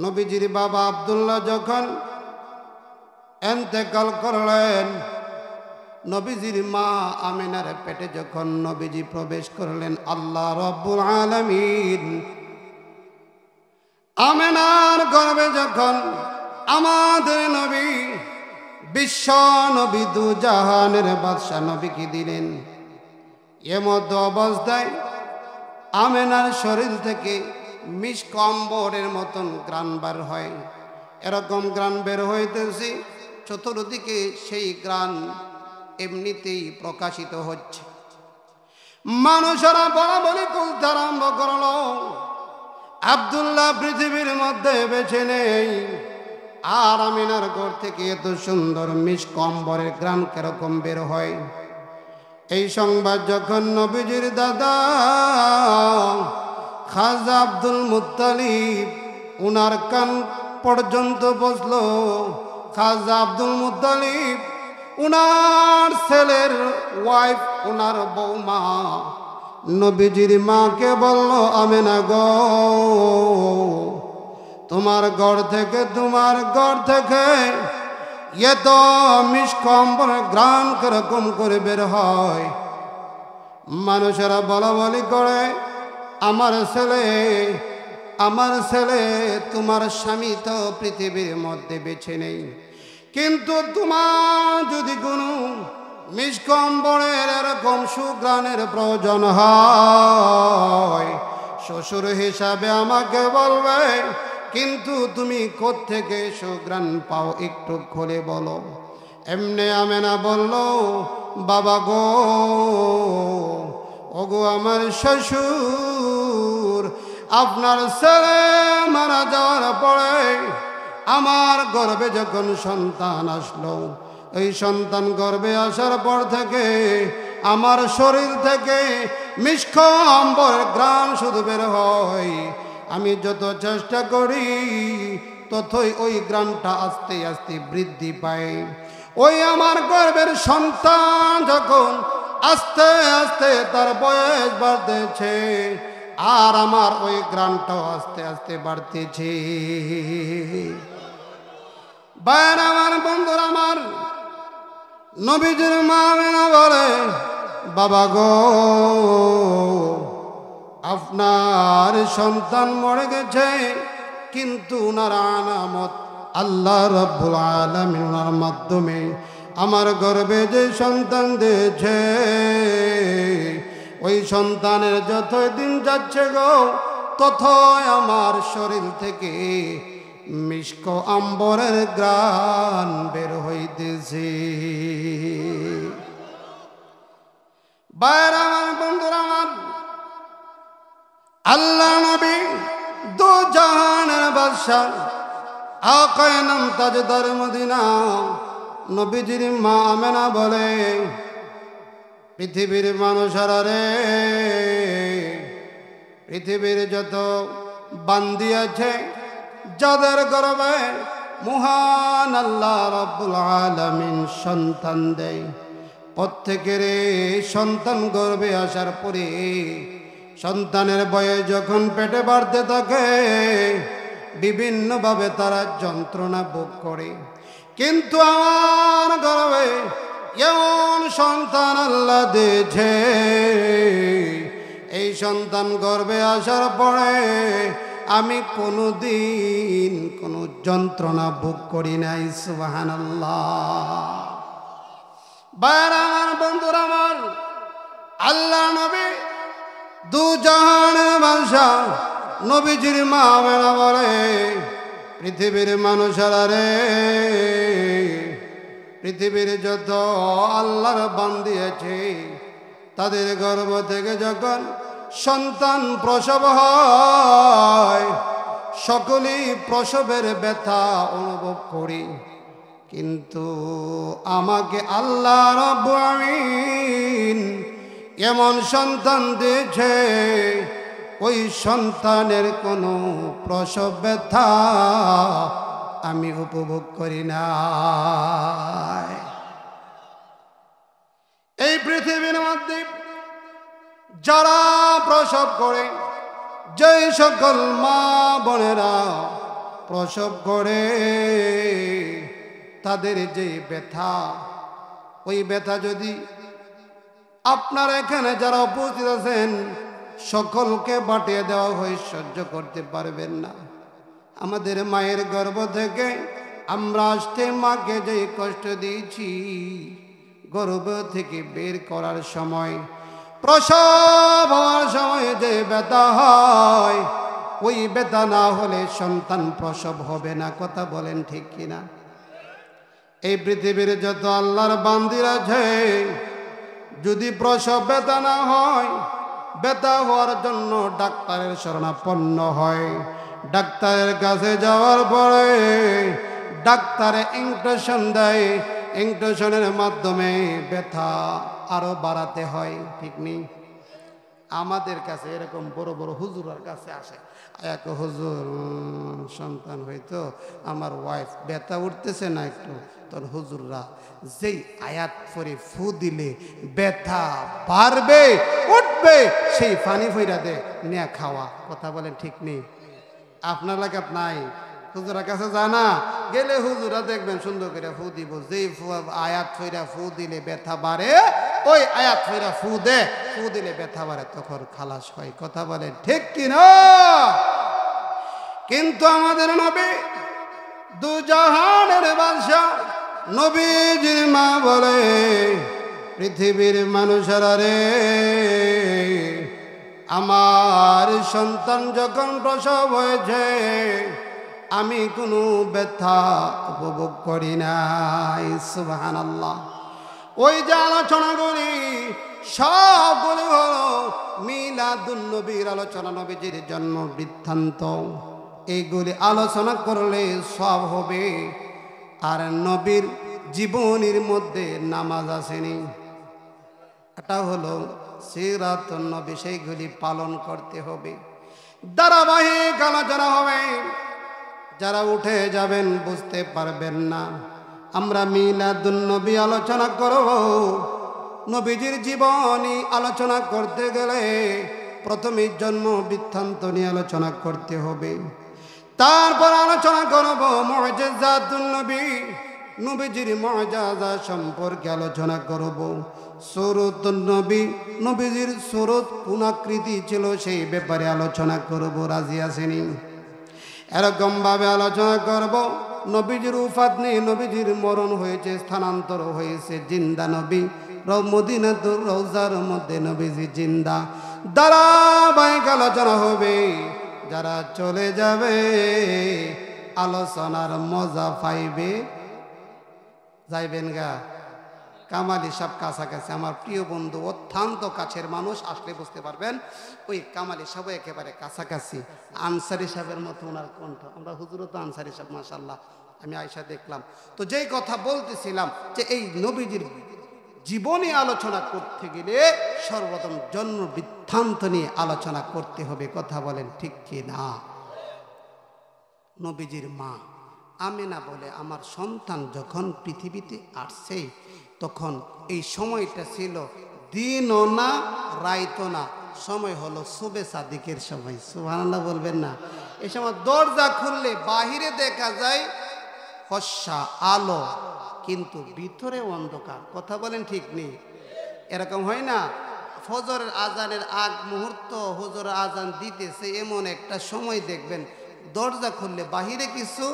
S1: নবীজির বাবা আব্দুল্লাহ যখন ইন্তেকাল করলেন, নবীজির মা আমিনার পেটে যখন নবীজি প্রবেশ করলেন, আল্লাহ রাব্বুল আলামিন আমিনার গর্ভে যখন আমাদের নবী বিশ্ব নবী দু জাহানের বাদশা নবীকে দিলেন, এমত অবস্থায় আমিনার শরীর থেকে মিষ্কম্বরের মতন গ্রান বার হয়। এরকম গ্রান বের হইতেছে, চতুর্দিকে সেই গ্রান এমনিতেই প্রকাশিত হচ্ছে। মানুষেরা বলাবলি করতে আরম্ভ করল, আব্দুল্লাহ পৃথিবীর মধ্যে বেঁচে নেই, আর আমিনার ঘর থেকে এত সুন্দর মিষ্কম্বরের গ্রান কিরকম বের হয়। এই সংবাদ যখন নবীজির দাদা খাজা আব্দুল মুত্তালিব উনার কান পর্যন্ত বসলো, খাজা আব্দুল মুত্তালিব উনার ছেলের ওয়াইফ, উনার বৌমা নবীজির মাকে বলল, আমেনা গো, তোমার ঘর থেকে এত মিষ্কম্বর গ্রান কিরকম করে বের হয়। মানুষেরা বলা বলি করে, আমার ছেলে তোমার স্বামী তো পৃথিবীর মধ্যে বেছে নেই, কিন্তু তোমার যদি কোনো মিষ্কম্বরের এরকম সুগ্রানের প্রয়োজন হয়, শ্বশুর হিসাবে আমাকে বলবে, কিন্তু তুমি কোত্থেকে সুগ্রান পাও একটু খুলে বলো। এমনি আমেনা বলল, বাবা গো, ওগো আমার শ্বশুর, আপনার ছেলে মারা যাওয়ার পরে আমার গর্ভে যখন সন্তান আসলো, ওই সন্তান গর্ভে আসার পর থেকে আমার শরীর থেকে মিষ্কম্বর গ্রান শুধু বের হয়। আমি যত চেষ্টা করি ততই ওই গ্রানটা আস্তে আস্তে বৃদ্ধি পায়। ওই আমার গর্ভের সন্তান যখন আস্তে আস্তে তার বয়স বাড়তেছে, আর আমার ওই গ্রানটাও আস্তে আস্তে বাড়তেছে। বাইরে আমার, বন্ধুরা আমার, নবীজির মা আমেনা বলে, বাবা গো, আপনার সন্তান মরে গেছে, কিন্তু উনার আনামত আল্লাহ রাব্বুল আলামিনের মাধ্যমে আমার গর্ভে যে সন্তান দিয়েছে, ওই সন্তানের যতই দিন যাচ্ছে গো, ততই আমার শরীর থেকে মিষ্ক আম্বরের গ্রান বের হইতেছে। বাইরে আমার, বন্ধুরা আমার, আল্লাহ নবী দু জাহানের বাদশা আকায়ে নাম তাজদার মদিনা নবীজির মা আমেনা বলে, পৃথিবীর মানুষেরা রে, পৃথিবীর যত বান্দি আছে, যাদের গর্ভে মহান আল্লাহ রাব্বুল আলামিন সন্তান দেয়, প্রত্যেকের সন্তান গর্ভে আসার পরে সন্তানের বয়স যখন পেটে বাড়তে থাকে, বিভিন্নভাবে তারা যন্ত্রণা ভোগ করে। কিন্তু আমার গর্ভে এমন সন্তান আল্লাহ দিয়েছে, এই সন্তান গর্ভে আসার পরে আমি কোনোদিন কোনো যন্ত্রণা ভোগ করি নাই। সুবহানাল্লাহ। ভাইরা আমার, বন্ধুরা আমার, আল্লাহ নবী দু জাহানের বাদশা নবীজির মা আমেনা বলে, পৃথিবীর মানুষেরা রে, পৃথিবীর যত আল্লাহর বান্দী আছে তাদের গর্ভ থেকে যখন সন্তান প্রসব হয় সকলেই প্রসবের ব্যথা অনুভব করি, কিন্তু আমাকে আল্লাহ রাব্বুল আমিন এমন সন্তান দিয়েছে ওই সন্তানের কোনো প্রসব ব্যথা আমি উপভোগ করি না। এই পৃথিবীর মধ্যে যারা প্রসব করে, যে সকল মা বোনেরা প্রসব করে, তাদের যে ব্যথা, ওই ব্যথা যদি আপনার এখানে যারা উপস্থিত আছেন সকলকে বাটিয়ে দেওয়া হয়, সহ্য করতে পারবেন না। আমাদের মায়ের গর্ভ থেকে আমরা আসতে মাকে যে কষ্ট দিয়েছি, গর্ভ থেকে বের করার সময়, প্রসব হওয়ার সময় যে ব্যথা হয়, ওই ব্যথা না হলে সন্তান প্রসব হবে না। কথা বলেন ঠিক কিনা? এই পৃথিবীর যত আল্লাহর বান্দিরা আছে, যদি প্রসব ব্যথা না হয়, ব্যথা হওয়ার জন্য ডাক্তারের শরণাপন্ন হয়, ডাক্তারের কাছে যাওয়ার পরে ডাক্তারে ইনজেকশন দেয়, ইনজেকশনের মাধ্যমে ব্যথা আরো বাড়াতে হয়। ঠিক নেই? আমাদের কাছে এরকম বড় বড় হুজুরের কাছে আসে, এক হুজুর সন্তান হয়তো আমার ওয়াইফ ব্যথা উঠতেছে না একটু, তখন হুজুররা যেই আয়াত পরে ফু দিলে ব্যথা বাড়বে উঠবে, সেই পানি ফইরা দে নিয়ে খাওয়া। কথা বলেন ঠিক নেই? আপনার লাগাত নাই? হুজুরের কাছে জানা গেলে হুজুরা দেখবেন সুন্দর করে ফু দিব, যেই আয়াত ফইরা ফু দিলে ব্যথা বাড়ে, ওই আয়াত ফইরা ফু দে, ফু দিলে ব্যথা বাড়ে, তখন খালাস হয়। কথা বলেন ঠিক কিনা? কিন্তু আমাদের নবী দু জাহানের বাদশা নবীজির মা বলে, পৃথিবীর মানুষেরা রে, আমার সন্তান যখন প্রসব হয়েছে আমি কোনো ব্যথা উপভোগ করি নাই। সুবহানাল্লাহ। ওই যে আলোচনাগুলি সবগুলি হলো মিলাদুন নবীর আলোচনা, নবীজির জন্ম বৃত্তান্ত। এইগুলি আলোচনা করলে সব হবে। আর নবীর জীবনের মধ্যে নামাজ আসেনি, এটা হলো সিরাতুন নবী, সেইগুলি পালন করতে হবে। ধারাবাহিক আলোচনা হবে, যারা উঠে যাবেন বুঝতে পারবেন না। আমরা মিলাদুন নবী আলোচনা করব। নবীজির জীবনী আলোচনা করতে গেলে প্রথমে জন্ম বৃত্তান্ত নিয়ে আলোচনা করতে হবে, তারপর আলোচনা করব মুজিজাতুন নবী, নবীজির মুজিজা সম্পর্কে আলোচনা করব। সুরতুন নবী, নবীজির সুরত কোন আকৃতি ছিল সেই ব্যাপারে আলোচনা করব। রাজি আছেনি? এরকম ভাবে আলোচনা করব। নবীজির উফাত নেই, নবীজির মরণ হয়েছে, স্থানান্তর হয়েছে, জিন্দা নবী, মদিনাতুর রওজার মধ্যে নবীজি জিন্দা। ধারাবাহিক আলোচনা হবে। যারা চলে যাবে আলোচনার মজা পাইবে। যাইবেন গা? কামালি সাহেব কাছাকাছি, আমার প্রিয় বন্ধু, অত্যন্ত কাছের মানুষ, আসলে বুঝতে পারবেন। ওই কামালি সাহেব একেবারে কাছাকাছি, আনসারি সাহেবের মতো ওনার কণ্ঠ। আমরা হুজুরও তো আনসারি সাহেব, মাশাআল্লাহ, আমি আয়সা দেখলাম। তো যেই কথা বলতেছিলাম যে এই নবীজির জীবনী আলোচনা করতে গেলে সর্বপ্রথম জন্ম বৃত্তান্ত নিয়ে আলোচনা করতে হবে। কথা বলেন ঠিক কি না? নবীজির মা আমেনা বলে, আমার সন্তান যখন পৃথিবীতে আসছে তখন এই সময়টা ছিল দিনও না রাইতো না, সময় হলো শুবে সাদিকের সময়। সুবহানাল্লাহ বলবেন না? এই সময় দরজা খুললে বাহিরে দেখা যায় ফর্সা আলো, কিন্তু ভিতরে অন্ধকার। কথা বলেন ঠিক নেই? এরকম হয় না? ফজরের আজানের আগ মুহূর্ত হুজুরের আজান দিতেছে, এমন একটা সময় দেখবেন দরজা খুললে বাহিরে কিছু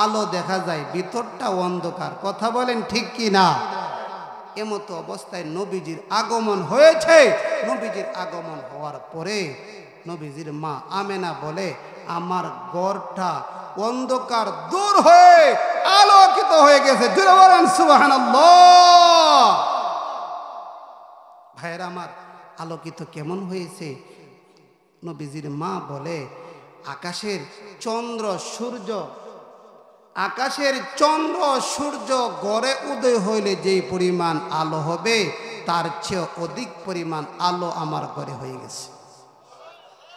S1: আলো দেখা যায়, ভিতরটা অন্ধকার। কথা বলেন ঠিক কি না? এমতো অবস্থায় নবীজির আগমন হয়েছে। নবীজির আগমন হওয়ার পরে নবীজির মা আমেনা বলে, আমার ঘরটা অন্ধকার দূর হয়ে আলোকিত হয়ে গেছে। জোরে বলেন সুবহানাল্লাহ। ভাইয়ের আমার, আলোকিত কেমন হয়েছে? নবীজির মা বলে, আকাশের চন্দ্র সূর্য, আকাশের চন্দ্র সূর্য গড়ে উদয় হইলে যেই পরিমাণ আলো হবে, তার চেয়ে অধিক পরিমাণ আলো আমার ঘরে হয়ে গেছে।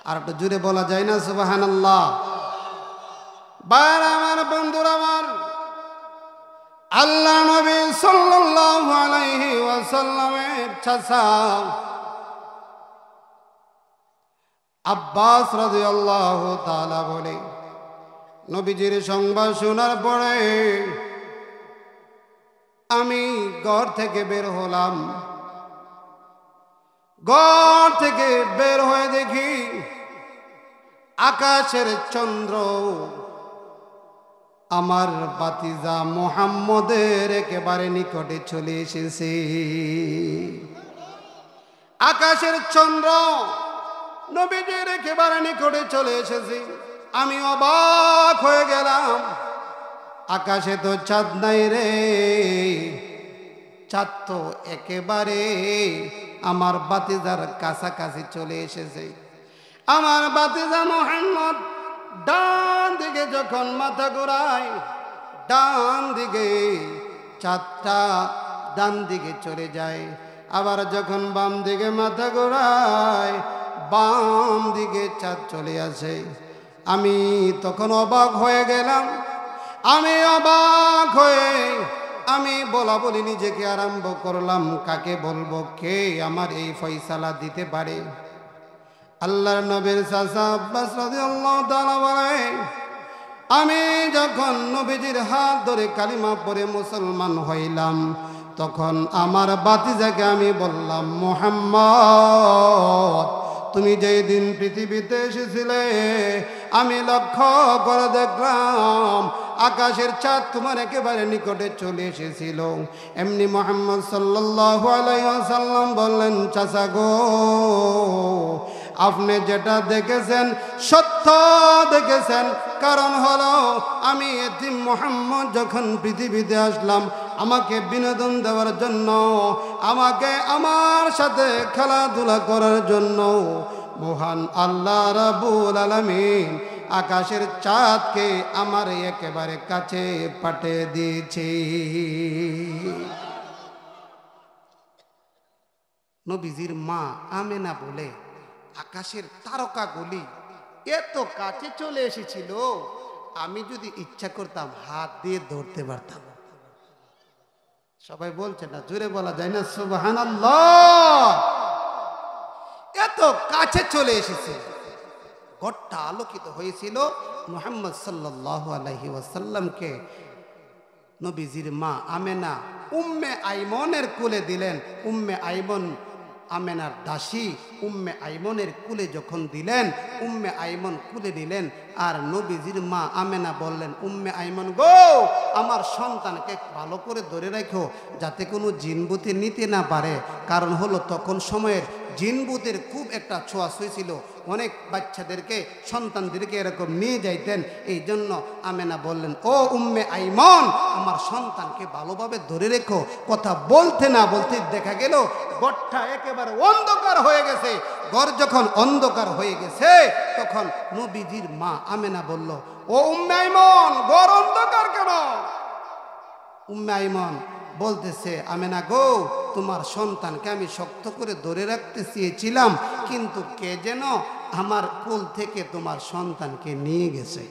S1: আর একটু জুড়ে বলা যায় না সুবহানাল্লাহ? বার আমার বন্ধুরা আমার, আল্লাহ নবী সাল্লাল্লাহু আলাইহি ওয়াসাল্লামের চাচা আব্বাস রাদিয়াল্লাহু তাআলা বলে, নবীজির সংবাদ শোনার পরে আমি ঘর থেকে বের হলাম। ঘর থেকে বের হয়ে দেখি আকাশের চন্দ্র আমার বাতিজা মুহাম্মদের একেবারে নিকটে চলে এসেছে। আকাশের চন্দ্র নবীজির একেবারে নিকটে চলে এসেছে। আমি অবাক হয়ে গেলাম, আকাশে তো চাঁদ নাই রে, চাঁদ তো একেবারে আমার বাতিজার কাছাকাছি চলে এসেছে। আমার বাতিজা মুহাম্মদ ডান দিকে যখন মাথা ঘোরায়, ডান দিকে চাঁদটা ডান দিকে চলে যায়। আবার যখন বাম দিকে মাথা ঘোরায়, বাম দিকে চাঁদ চলে আসে। আমি তখন অবাক হয়ে গেলাম। আমি অবাক হয়ে আমি বলা বলি নিজেকে আরম্ভ করলাম, কাকে বলবো, কে আমার এই ফয়সালা দিতে পারে? আল্লাহর নবীর চাচা আব্বাস রাদিয়াল্লাহু তাআলা বলে, আমি যখন নবীজির হাত ধরে কালিমা পড়ে মুসলমান হইলাম, তখন আমার বাতিজাকে আমি বললাম, মুহাম্মদ, তুমি যেই দিন পৃথিবীতে এসেছিলে আমি লক্ষ্য করে দেখলাম আকাশের চাঁদ তোমার একেবারে নিকটে চলে এসেছিল। এমনি মুহাম্মদ সাল্লাল্লাহু আলাইহি ওয়াসাল্লাম বললেন, চাচা গো, আপনি যেটা দেখেছেন সত্য দেখেছেন। কারণ হলো আমি এতিম মুহাম্মদ যখন পৃথিবীতে আসলাম, আমাকে বিনোদন দেওয়ার জন্য, আমাকে আমার সাথে খেলাধুলা করার জন্য মহান আল্লাহ রাব্বুল আলামিন আকাশের চাঁদকে আমার একেবারে কাছে পাঠিয়ে দিয়েছে। নবীজির মা আমেনা বলে, আকাশের তারকাগুলি এত কাছে চলে এসেছিল, আমি যদি ইচ্ছা করতাম হাত দিয়ে ধরতে পারতাম। সবাই বলছে না, জোরে বলা যায় না সুবহানাল্লাহ? এত কাছে চলে এসেছে। ঘরটা আলোকিত হয়েছিল। মুহাম্মদ সাল্লাল্লাহু আলাইহি ওয়াসাল্লামকে নবীজির মা আমেনা উম্মে আইমনের কোলে দিলেন। উম্মে আইমন আমেনার দাসী উম্মে আইমনের কুলে যখন দিলেন, উম্মে আইমন কুলে নিলেন। আর নবীজির মা আমেনা বললেন, উম্মে আইমন গো, আমার সন্তানকে ভালো করে ধরে রাখো, যাতে কোনো জিনবুতি নিতে না পারে। কারণ হলো তখন সময়ের জিনবুতের খুব একটা ছোঁয়াছুঁই ছিল। অনেক বাচ্চাদেরকে, সন্তানদেরকে এরকম নিয়ে যাইতেন। এই জন্য আমেনা বললেন, ও উম্মে আইমন, আমার সন্তানকে ভালোভাবে ধরে রেখো। কথা বলতে না বলতে দেখা গেল ঘরটা একেবারে অন্ধকার হয়ে গেছে। ঘর যখন অন্ধকার হয়ে গেছে, তখন নবীজির মা আমেনা বলল, ও উম্মে আইমন, ঘর অন্ধকার কেন? উম্মে আইমন বলতেছে, আমেনা গো, তোমার সন্তানকে আমি শক্ত করে ধরে রাখতে চেয়েছিলাম, কিন্তু কে যেন আমার কোল থেকে তোমার সন্তানকে নিয়ে গেছে।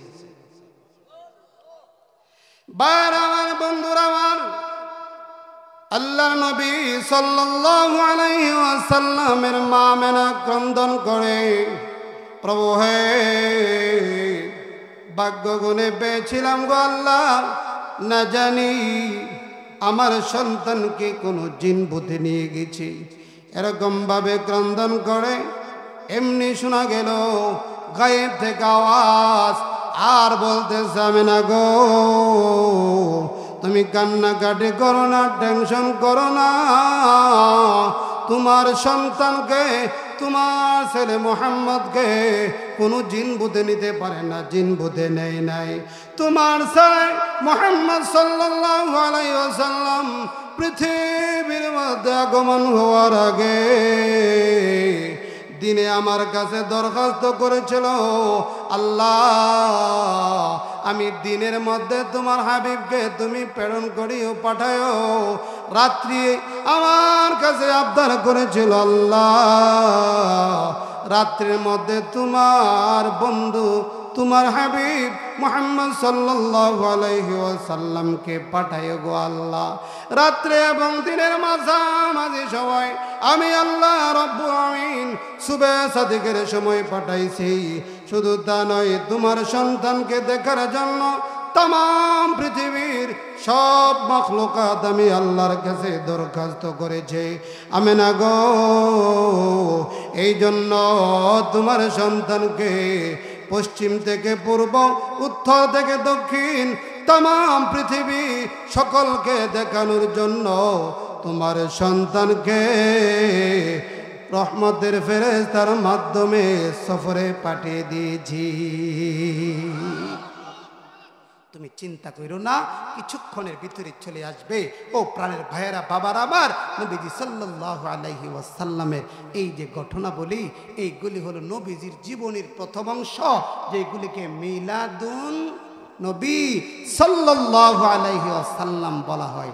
S1: বার আমার বন্ধুরা আমার, আল্লাহ নবী সাল্লাল্লাহু আলাইহি ওয়াসাল্লামের মা আমেনা ক্রন্দন করে, প্রভু হে, ভাগ্য গুণে পেয়েছিলাম গো আল্লাহ, না জানি আমার সন্তানকে কোনো জিন বুদ্ধি নিয়ে গেছে। এরকম ভাবে ক্রন্দন করে। এমনি শোনা গেল গায়েব থেকে আওয়াজ, আর বলতেছে আমেনা গো, তুমি কান্নাকাটি করো না, টেনশন করো না, তোমার সন্তানকে, তোমার ছেলে মুহাম্মদকে কোনো জিন বুঝে নিতে পারে না, জিন বুঝে নেয় নাই। তোমার ছেলে মুহাম্মদ সাল্লাল্লাহু আলাইহি ওয়াসাল্লাম পৃথিবীর মধ্যে আগমন হওয়ার আগে দিনে আমার কাছে দরখাস্ত করেছিল, আল্লাহ আমি দিনের মধ্যে তোমার হাবিবকে তুমি প্রেরণ করিও, পাঠায়ো। রাত্রি আমার কাছে আবদার করেছিল, আল্লাহ রাত্রির মধ্যে তোমার বন্ধু তোমার হাবিব মুহাম্মদ সাল্লাল্লাহু আলাইহি ওয়াসাল্লামকে পাঠায় গো আল্লাহ। রাত্রে এবং দিনের মাঝামাঝি সময় আমি আল্লাহ রব্বুল আমিন সুবহ সাদিকের সময় পাঠাইছি। শুধু তা নয়, তোমার সন্তানকে দেখার জন্য तमाम পৃথিবীর সব মাখলুকাত আমি আল্লাহর কাছে দরখাস্ত করেছে। আমেনা গো, এই জন্য তোমার সন্তানকে পশ্চিম থেকে পূর্ব, উত্তর থেকে দক্ষিণ तमाम পৃথিবী সকলকে দেখানোর জন্য তোমার সন্তানকে রহমতের ফেরেশতার মাধ্যমে সফরে পাঠিয়ে দিয়েছি। তুমি চিন্তা করো না, কিছুক্ষণের ভিতরে চলে আসবে। ও প্রাণের ভাইয়েরা, বাবার আমার, নবীজি সাল্লাল্লাহু আলাইহি ওয়াসাল্লামের এই যে ঘটনা বলি, এইগুলি হলো নবীজির জীবনের প্রথম অংশ, যেগুলিকে মিলাদুন নবী সাল্লাল্লাহু আলাইহি ওয়াসাল্লাম বলা হয়।